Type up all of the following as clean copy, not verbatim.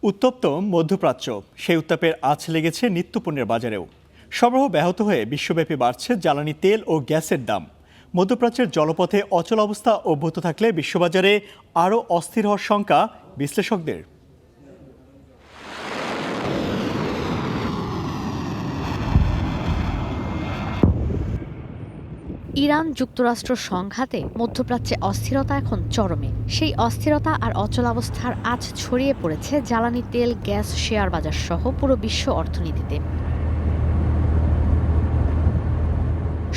উত্তপ্ত মধ্যপ্রাচ্য, সেই উত্তাপের আঁচ লেগেছে নিত্যপণ্যের বাজারেও। সরবরাহ ব্যাহত হয়ে বিশ্বব্যাপী বাড়ছে জ্বালানি তেল ও গ্যাসের দাম। মধ্যপ্রাচ্যের জলপথে অচল অবস্থা অব্যাহত থাকলে বিশ্ববাজারে আরও অস্থির হওয়ার শঙ্কা বিশ্লেষকদের। ইরান যুক্তরাষ্ট্র সংঘাতে মধ্যপ্রাচ্যে অস্থিরতা এখন চরমে। সেই অস্থিরতা আর অচলাবস্থার আঁচ ছড়িয়ে পড়েছে জ্বালানি তেল, গ্যাস, শেয়ার বাজার সহ পুরো বিশ্ব অর্থনীতিতে।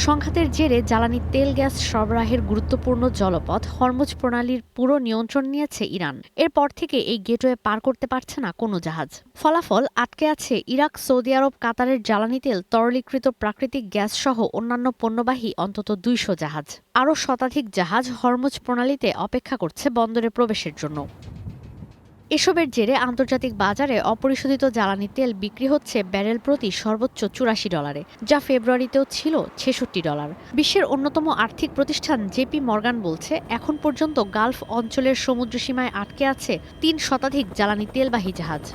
সংঘাতের জেরে জ্বালানি তেল, গ্যাস সরবরাহের গুরুত্বপূর্ণ জলপথ হরমুজ প্রণালীর পুরো নিয়ন্ত্রণ নিয়েছে ইরান। এরপর থেকে এই গেটওয়ে পার করতে পারছে না কোনো জাহাজ। ফলাফল, আটকে আছে ইরাক, সৌদি আরব, কাতারের জ্বালানি তেল, তরলীকৃত প্রাকৃতিক গ্যাস সহ অন্যান্য পণ্যবাহী অন্তত ২০০ জাহাজ। আরও শতাধিক জাহাজ হরমুজ প্রণালীতে অপেক্ষা করছে বন্দরে প্রবেশের জন্য। এসবের জেরে আন্তর্জাতিক বাজারে অপরিশোধিত জ্বালানি তেল বিক্রি হচ্ছে ব্যারেল প্রতি সর্বোচ্চ $৮৪, যা ফেব্রুয়ারিতেও ছিল $৬৬। বিশ্বের অন্যতম আর্থিক প্রতিষ্ঠান জেপি মর্গান বলছে, এখন পর্যন্ত গালফ অঞ্চলের সমুদ্রসীমায় আটকে আছে ৩ শতাধিক জ্বালানি তেলবাহী জাহাজ।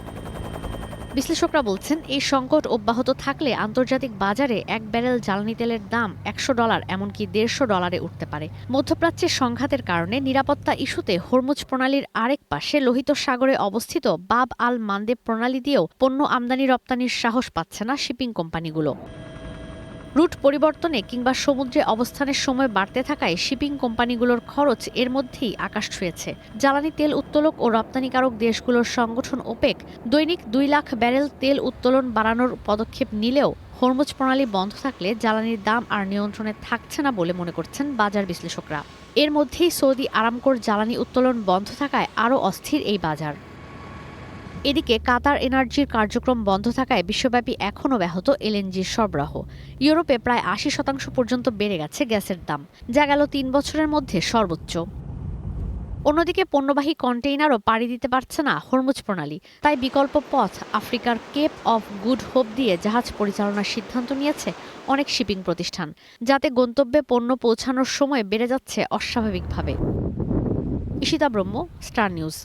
বিশ্লেষকরা বলছেন, এই সংকট অব্যাহত থাকলে আন্তর্জাতিক বাজারে এক ব্যারেল জ্বালানি তেলের দাম $১০০, এমনকি $১৫০ উঠতে পারে। মধ্যপ্রাচ্যের সংঘাতের কারণে নিরাপত্তা ইস্যুতে হরমুজ প্রণালীর আরেক পাশে লোহিত সাগরে অবস্থিত বাব আল মান্দেব প্রণালী দিয়েও পণ্য আমদানি রপ্তানির সাহস পাচ্ছে না শিপিং কোম্পানিগুলো। রুট পরিবর্তনে কিংবা সমুদ্রে অবস্থানের সময় বাড়তে থাকায় শিপিং কোম্পানিগুলোর খরচ এর মধ্যেই আকাশ ছুঁয়েছে। জ্বালানি তেল উত্তোলক ও রপ্তানিকারক দেশগুলোর সংগঠন ওপেক দৈনিক ২ লাখ ব্যারেল তেল উত্তোলন বাড়ানোর পদক্ষেপ নিলেও হরমুজ প্রণালী বন্ধ থাকলে জ্বালানির দাম আর নিয়ন্ত্রণে থাকছে না বলে মনে করছেন বাজার বিশ্লেষকরা। এর মধ্যেই সৌদি আরামকোর জ্বালানি উত্তোলন বন্ধ থাকায় আরও অস্থির এই বাজার। এদিকে কাতার এনার্জির কার্যক্রম বন্ধ থাকায় বিশ্বব্যাপী এখনও ব্যাহত এলএনজির সরবরাহ। ইউরোপে প্রায় ৮০% পর্যন্ত বেড়ে গেছে গ্যাসের দাম, যা গেল ৩ বছরের মধ্যে সর্বোচ্চ। অন্যদিকে পণ্যবাহী কন্টেইনারও পাড়ি দিতে পারছে না হরমুজ প্রণালী। তাই বিকল্প পথ আফ্রিকার কেপ অফ গুড হোপ দিয়ে জাহাজ পরিচালনার সিদ্ধান্ত নিয়েছে অনেক শিপিং প্রতিষ্ঠান, যাতে গন্তব্যে পণ্য পৌঁছানোর সময় বেড়ে যাচ্ছে অস্বাভাবিকভাবে। ঈশিতা ব্রহ্ম, স্টার নিউজ।